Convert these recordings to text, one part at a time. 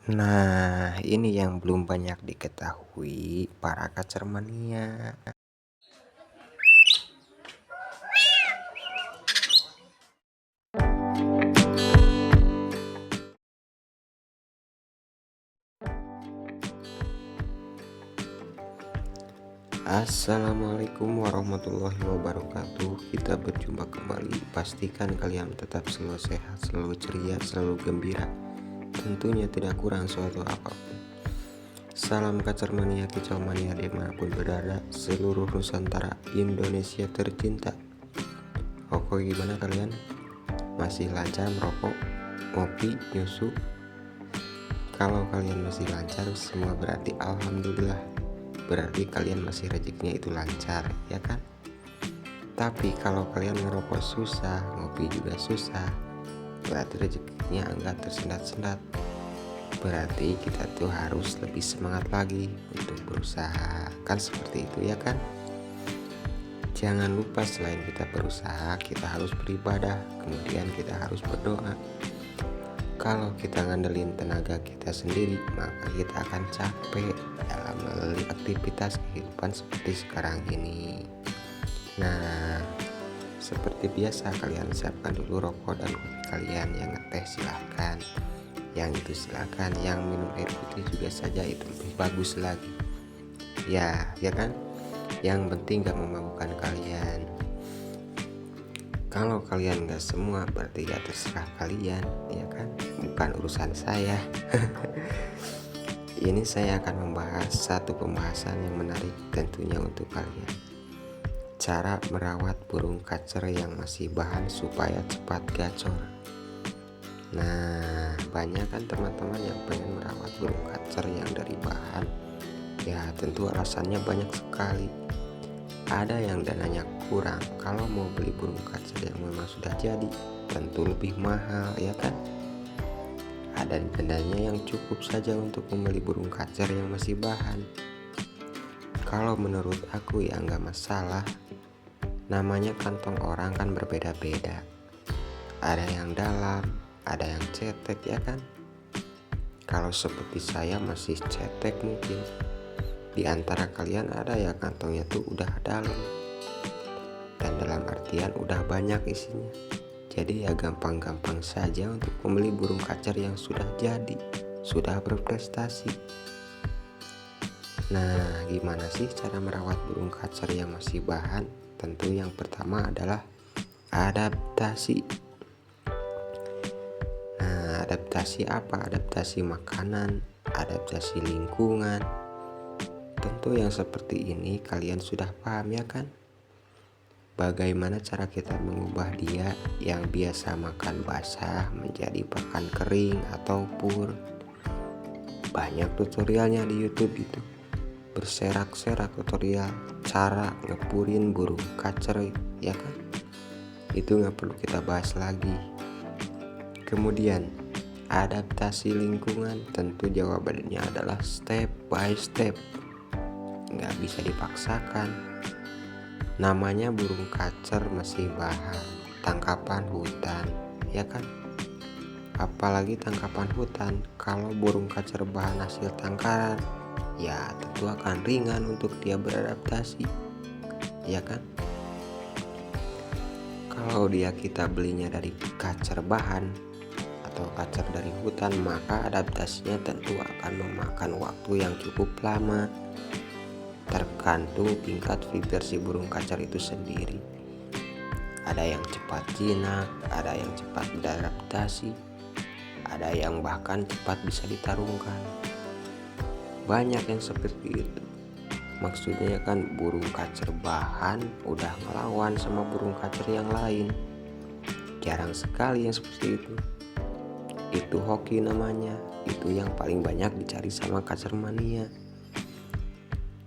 Nah, ini yang belum banyak diketahui para kacermania. Assalamualaikum warahmatullahi wabarakatuh. Kita berjumpa kembali. Pastikan kalian tetap selalu sehat, selalu ceria, selalu gembira. Tentunya tidak kurang suatu apapun. Salam kacermania, kicau mania dimanapun berada, seluruh Nusantara Indonesia tercinta. Oke, gimana kalian? Masih lancar merokok, ngopi, nyusu? Kalau kalian masih lancar, semua berarti alhamdulillah. Berarti kalian masih rezekinya itu lancar, ya kan? Tapi kalau kalian ngerokok susah, ngopi juga susah, berarti rezekinya enggak tersendat-sendat. Berarti kita tuh harus lebih semangat lagi untuk berusaha. Kan seperti itu, ya kan? Jangan lupa selain kita berusaha, kita harus beribadah, kemudian kita harus berdoa. Kalau kita ngandelin tenaga kita sendiri, maka kita akan capek dalam melalui aktivitas kehidupan seperti sekarang ini. Nah, seperti biasa kalian siapkan dulu rokok dan kopi kalian. Yang ngeteh silahkan, yang itu silahkan, yang minum air putih juga saja, itu lebih bagus lagi. Ya kan? Yang penting gak memabukkan kalian. Kalau kalian gak semua berarti ya terserah kalian, ya kan? Bukan urusan saya. Ini saya akan membahas satu pembahasan yang menarik tentunya untuk kalian. Cara merawat burung kacer yang masih bahan supaya cepat gacor. Nah, banyak kan teman-teman yang pengen merawat burung kacer yang dari bahan. Ya tentu alasannya banyak sekali. Ada yang dananya kurang, kalau mau beli burung kacer yang memang sudah jadi tentu lebih mahal, ya kan? Ada dananya yang cukup saja untuk membeli burung kacer yang masih bahan. Kalau menurut aku ya nggak masalah. Namanya kantong orang kan berbeda-beda. Ada yang dalam, ada yang cetek, ya kan? Kalau seperti saya masih cetek mungkin. Di antara kalian ada ya kantongnya tuh udah dalam, dan dalam artian udah banyak isinya. Jadi ya gampang-gampang saja untuk membeli burung kacer yang sudah jadi, sudah berprestasi. Nah, gimana sih cara merawat burung kacer yang masih bahan? Tentu yang pertama adalah adaptasi. Nah, adaptasi apa? Adaptasi makanan, adaptasi lingkungan. Tentu yang seperti ini kalian sudah paham, ya kan? Bagaimana cara kita mengubah dia yang biasa makan basah menjadi pakan kering atau pur. Banyak tutorialnya di YouTube itu. Berserak-serak tutorial cara ngepurin burung kacer, ya kan? Itu nggak perlu kita bahas lagi. Kemudian adaptasi lingkungan, tentu jawabannya adalah step by step. Nggak bisa dipaksakan. Namanya burung kacer masih bahan, tangkapan hutan, ya kan? Apalagi tangkapan hutan. Kalau burung kacer bahan hasil tangkaran, ya tentu akan ringan untuk dia beradaptasi, ya kan? Kalau kita belinya dari kacer bahan atau kacer dari hutan, maka adaptasinya tentu akan memakan waktu yang cukup lama. Tergantung tingkat fitur si burung kacer itu sendiri. Ada yang cepat jinak, ada yang cepat beradaptasi, ada yang bahkan cepat bisa ditarungkan. Banyak yang seperti itu. Maksudnya kan burung kacer bahan udah ngelawan sama burung kacer yang lain. Jarang sekali yang seperti itu. Itu hoki namanya. Itu yang paling banyak dicari sama kacermania.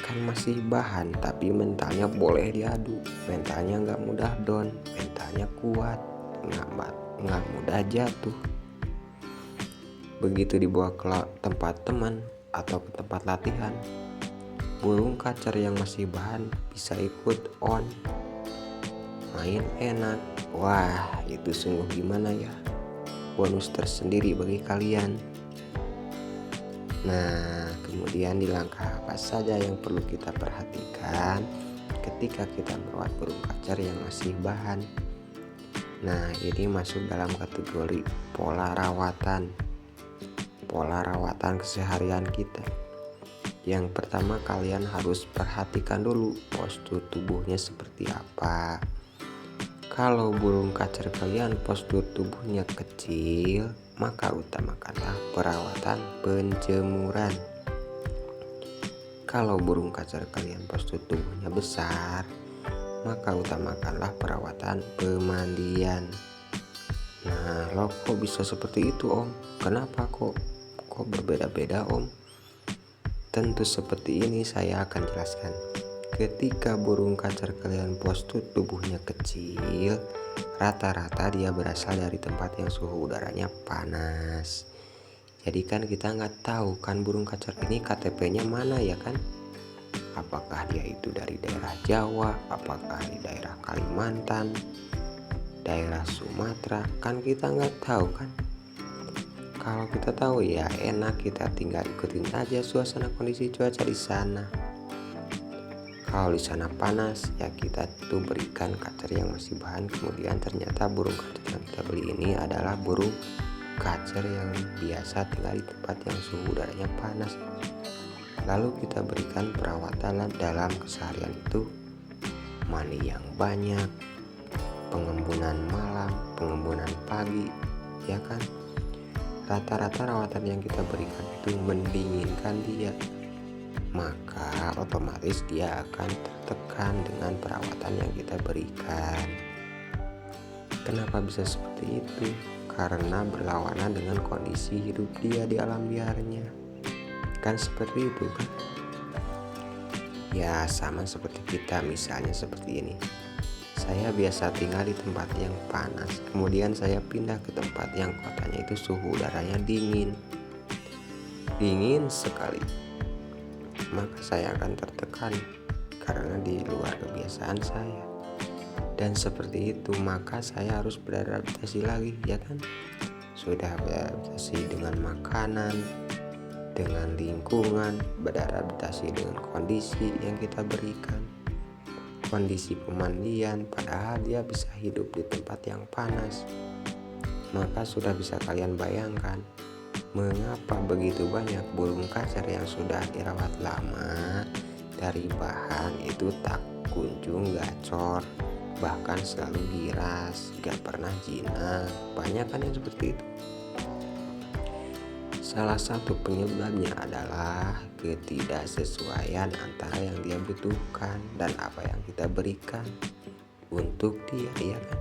Kan masih bahan tapi mentalnya boleh diadu, mentalnya nggak mudah down, mentalnya kuat, nggak mudah jatuh. Begitu dibawa ke tempat teman atau ke tempat latihan, burung kacer yang masih bahan bisa ikut on, main enak. Wah, itu sungguh gimana ya, bonus tersendiri bagi kalian. Nah, kemudian di langkah apa saja yang perlu kita perhatikan ketika kita merawat burung kacer yang masih bahan? Nah, ini masuk dalam kategori pola rawatan keseharian kita. Yang pertama, kalian harus perhatikan dulu postur tubuhnya seperti apa. Kalau burung kacer kalian postur tubuhnya kecil, maka utamakanlah perawatan penjemuran. Kalau burung kacer kalian postur tubuhnya besar, maka utamakanlah perawatan pemandian. Nah, lo kok bisa seperti itu, Om? Kenapa kok berbeda-beda, Om? Tentu seperti ini saya akan jelaskan. Ketika burung kacer kalian postur tubuhnya kecil, rata-rata dia berasal dari tempat yang suhu udaranya panas. Jadi kan kita nggak tahu kan burung kacer ini KTP-nya mana ya kan? Apakah dia itu dari daerah Jawa, apakah di daerah Kalimantan, daerah Sumatera, kan kita nggak tahu kan? Kalau kita tahu ya enak, kita tinggal ikutin aja suasana kondisi cuaca di sana. Kalau di sana panas, ya kita tuh berikan kacer yang masih bahan. Kemudian ternyata burung kacer yang kita beli ini adalah burung kacer yang biasa tinggal di tempat yang suhu udaranya panas. Lalu kita berikan perawatan dalam keseharian itu mandi yang banyak, pengembunan malam, pengembunan pagi, ya kan? Rata-rata rawatan yang kita berikan itu mendinginkan dia, maka otomatis dia akan tertekan dengan perawatan yang kita berikan. Kenapa bisa seperti itu? Karena berlawanan dengan kondisi hidup dia di alam liarnya. Kan seperti itu kan? Ya sama seperti kita, misalnya seperti ini. Saya biasa tinggal di tempat yang panas, kemudian saya pindah ke tempat yang kotanya itu suhu udaranya dingin sekali. Maka saya akan tertekan karena di luar kebiasaan saya. Dan seperti itu maka saya harus beradaptasi lagi, ya kan? Sudah beradaptasi dengan makanan, dengan lingkungan, beradaptasi dengan kondisi yang kita berikan, kondisi pemandian, padahal dia bisa hidup di tempat yang panas. Maka sudah bisa kalian bayangkan mengapa begitu banyak burung kacer yang sudah dirawat lama dari bahan itu tak kunjung gacor, bahkan selalu giras, gak pernah jinak. Banyak kan yang seperti itu. Salah satu penyebabnya adalah ketidaksesuaian antara yang dia butuhkan dan apa yang kita berikan untuk dia, ya kan?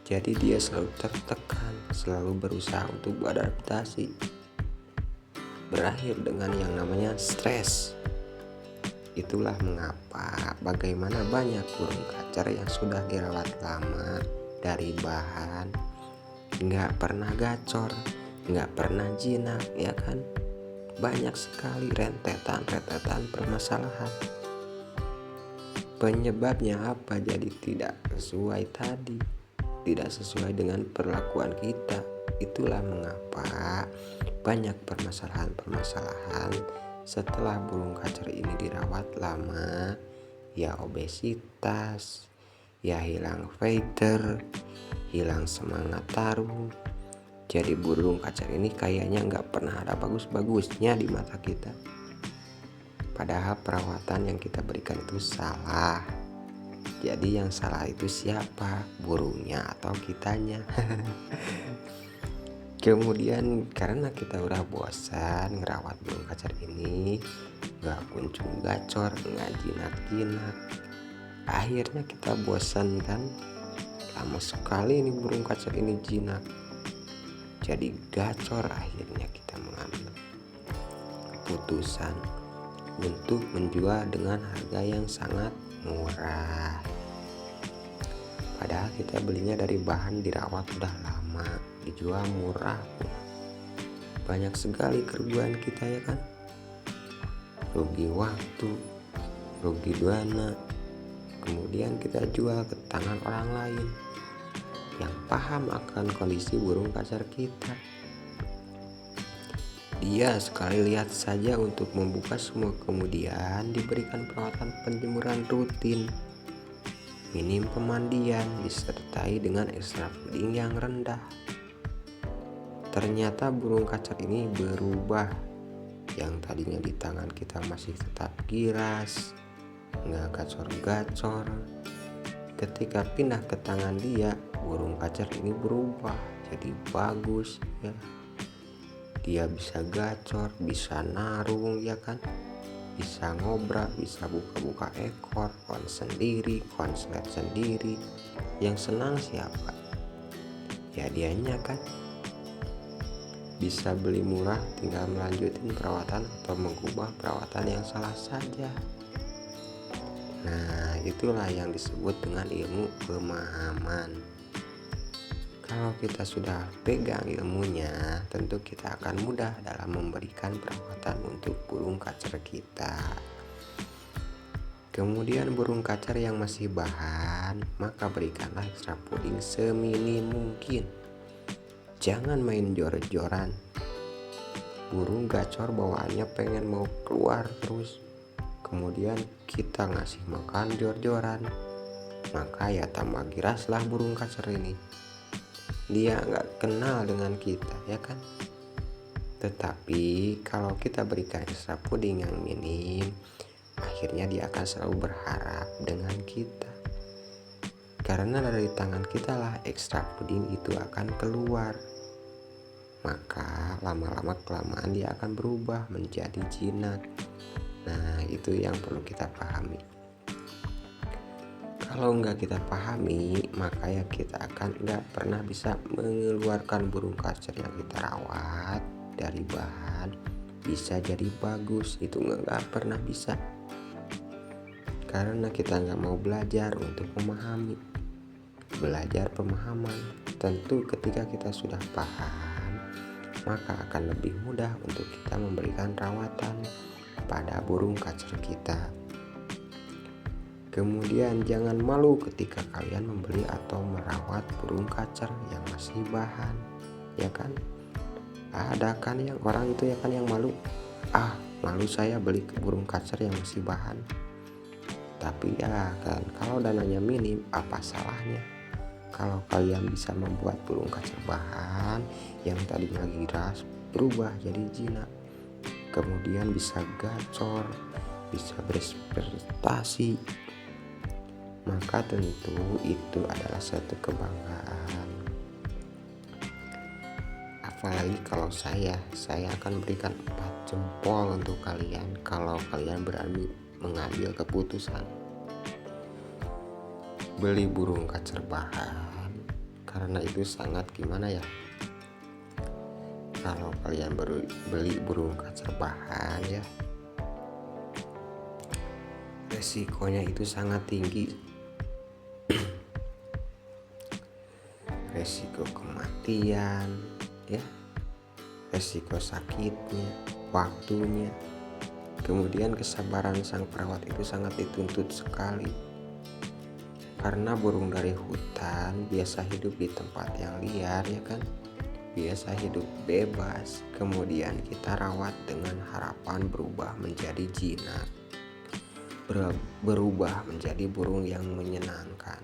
Jadi dia selalu tertekan, selalu berusaha untuk beradaptasi. Berakhir dengan yang namanya stres. Itulah mengapa bagaimana banyak burung kacer yang sudah dirawat lama dari bahan nggak pernah gacor, nggak pernah jinak, ya kan? Banyak sekali rentetan permasalahan. Penyebabnya apa? Jadi tidak sesuai tadi, tidak sesuai dengan perlakuan kita. Itulah mengapa banyak permasalahan setelah burung kacer ini dirawat lama. Ya obesitas, ya hilang feather, hilang semangat taruh. Jadi burung kacer ini kayaknya nggak pernah ada bagus-bagusnya di mata kita. Padahal perawatan yang kita berikan itu salah. Jadi yang salah itu siapa? Burungnya atau kitanya? Kemudian karena kita udah bosan ngerawat burung kacer ini, nggak kunjung gacor, nggak jinak-jinak, akhirnya kita bosan kan? Lama sekali ini burung kacer ini jinak, jadi gacor. Akhirnya kita mengambil keputusan untuk menjual dengan harga yang sangat murah. Padahal kita belinya dari bahan dirawat udah lama, dijual murah. Banyak sekali kerugian kita, ya kan? Rugi waktu, rugi dana. Kemudian kita jual ke tangan orang lain yang paham akan kondisi burung kacer kita. Dia sekali lihat saja untuk membuka semua, kemudian diberikan perawatan penjemuran rutin, minim pemandian, disertai dengan ekstra puding yang rendah. Ternyata burung kacer ini berubah. Yang tadinya di tangan kita masih tetap giras, nggak gacor-gacor. Ketika pindah ke tangan dia, burung kacer ini berubah jadi bagus ya. Dia bisa gacor, bisa narung ya kan, bisa ngobrak, bisa buka-buka ekor, konslet sendiri. Yang senang siapa? Ya dianya kan. Bisa beli murah, tinggal melanjutin perawatan atau mengubah perawatan yang salah saja. Nah, itulah yang disebut dengan ilmu pemahaman. Kalau kita sudah pegang ilmunya, tentu kita akan mudah dalam memberikan perawatan untuk burung kacer kita. Kemudian burung kacer yang masih bahan, maka berikanlah ekstra puding seminim mungkin. Jangan main jor-joran. Burung gacor bawaannya pengen mau keluar terus. Kemudian kita ngasih makan jor-joran, maka ya tambah giraslah burung kacer ini. Dia nggak kenal dengan kita ya kan. Tetapi kalau kita berikan ekstra puding yang minim, akhirnya dia akan selalu berharap dengan kita. Karena dari tangan kita lah ekstra puding itu akan keluar. Maka lama-lama kelamaan dia akan berubah menjadi jinak. Nah, itu yang perlu kita pahami. Kalau nggak kita pahami, maka ya kita akan nggak pernah bisa mengeluarkan burung kacer yang kita rawat dari bahan bisa jadi bagus. Itu nggak pernah bisa, karena kita nggak mau belajar untuk memahami. Belajar pemahaman, tentu ketika kita sudah paham, maka akan lebih mudah untuk kita memberikan rawatan pada burung kacer kita. Kemudian jangan malu ketika kalian membeli atau merawat burung kacer yang masih bahan, ya kan? Ada kan yang orang itu ya kan yang malu. Malu saya beli burung kacer yang masih bahan. Tapi ya kan, kalau dananya minim, apa salahnya? Kalau kalian bisa membuat burung kacer bahan yang tadinya giras berubah jadi jinak, kemudian bisa gacor, bisa berprestasi, maka tentu itu adalah satu kebanggaan. Apalagi kalau saya akan berikan 4 jempol untuk kalian kalau kalian berani mengambil keputusan beli burung kacer bahan. Karena itu sangat gimana ya, kalau kalian beli burung kacer bahan ya, resikonya itu sangat tinggi. Resiko kematian ya, resiko sakitnya, waktunya, kemudian kesabaran sang perawat itu sangat dituntut sekali. Karena burung dari hutan biasa hidup di tempat yang liar ya kan, biasa hidup bebas, kemudian kita rawat dengan harapan berubah menjadi jinak, berubah menjadi burung yang menyenangkan.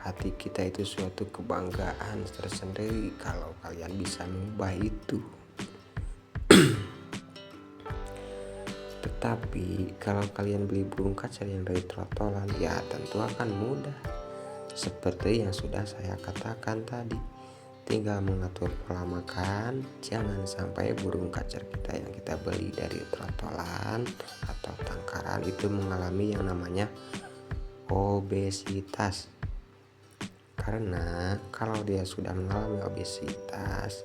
Hati kita itu suatu kebanggaan tersendiri kalau kalian bisa mengubah itu. Tetapi kalau kalian beli burung kacer yang dari trotolan, ya tentu akan mudah. Seperti yang sudah saya katakan tadi, tinggal mengatur pola makan. Jangan sampai burung kacer kita yang kita beli dari trotolan atau tangkaran itu mengalami yang namanya obesitas. Karena kalau dia sudah mengalami obesitas,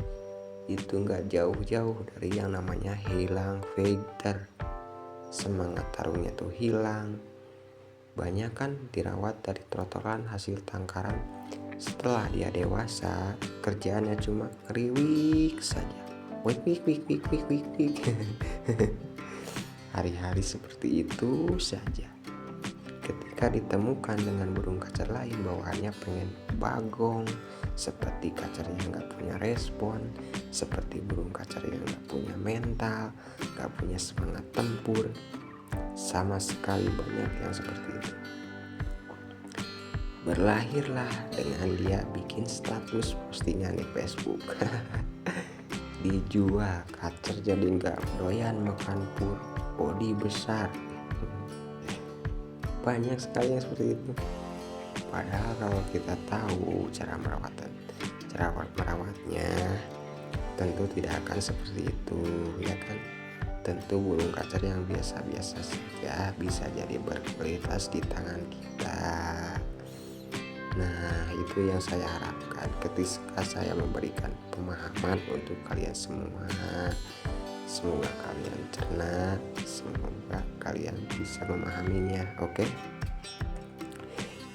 itu nggak jauh-jauh dari yang namanya hilang fighter. Semangat tarungnya tuh hilang. Banyak kan dirawat dari trotolan hasil tangkaran. Setelah dia dewasa, kerjaannya cuma ngeriwik saja. Wik. Hari-hari seperti itu saja. Ketika Jika ditemukan dengan burung kacar lain bawaannya pengen bagong, seperti kacar yang gak punya respon, seperti burung kacar yang gak punya mental, gak punya semangat tempur, sama sekali banyak yang seperti itu. Berlahirlah dengan dia bikin status postingan di Facebook. Dijual kacer jadi nggak doyan makan pur, body besar. Banyak sekali yang seperti itu. Padahal kalau kita tahu cara merawatnya tentu tidak akan seperti itu, ya kan? Tentu burung kacer yang biasa-biasa saja bisa jadi berkualitas di tangan kita. Nah, itu yang saya harapkan ketika saya memberikan pemahaman untuk kalian semua. Semoga kalian cerna, semoga kalian bisa memahaminya, oke?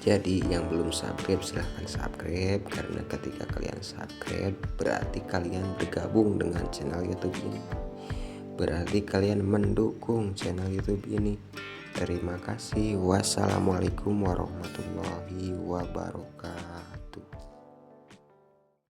Jadi yang belum subscribe silahkan subscribe, karena ketika kalian subscribe berarti kalian bergabung dengan channel YouTube ini. Berarti kalian mendukung channel YouTube ini. Terima kasih. Wassalamualaikum warahmatullahi wabarakatuh.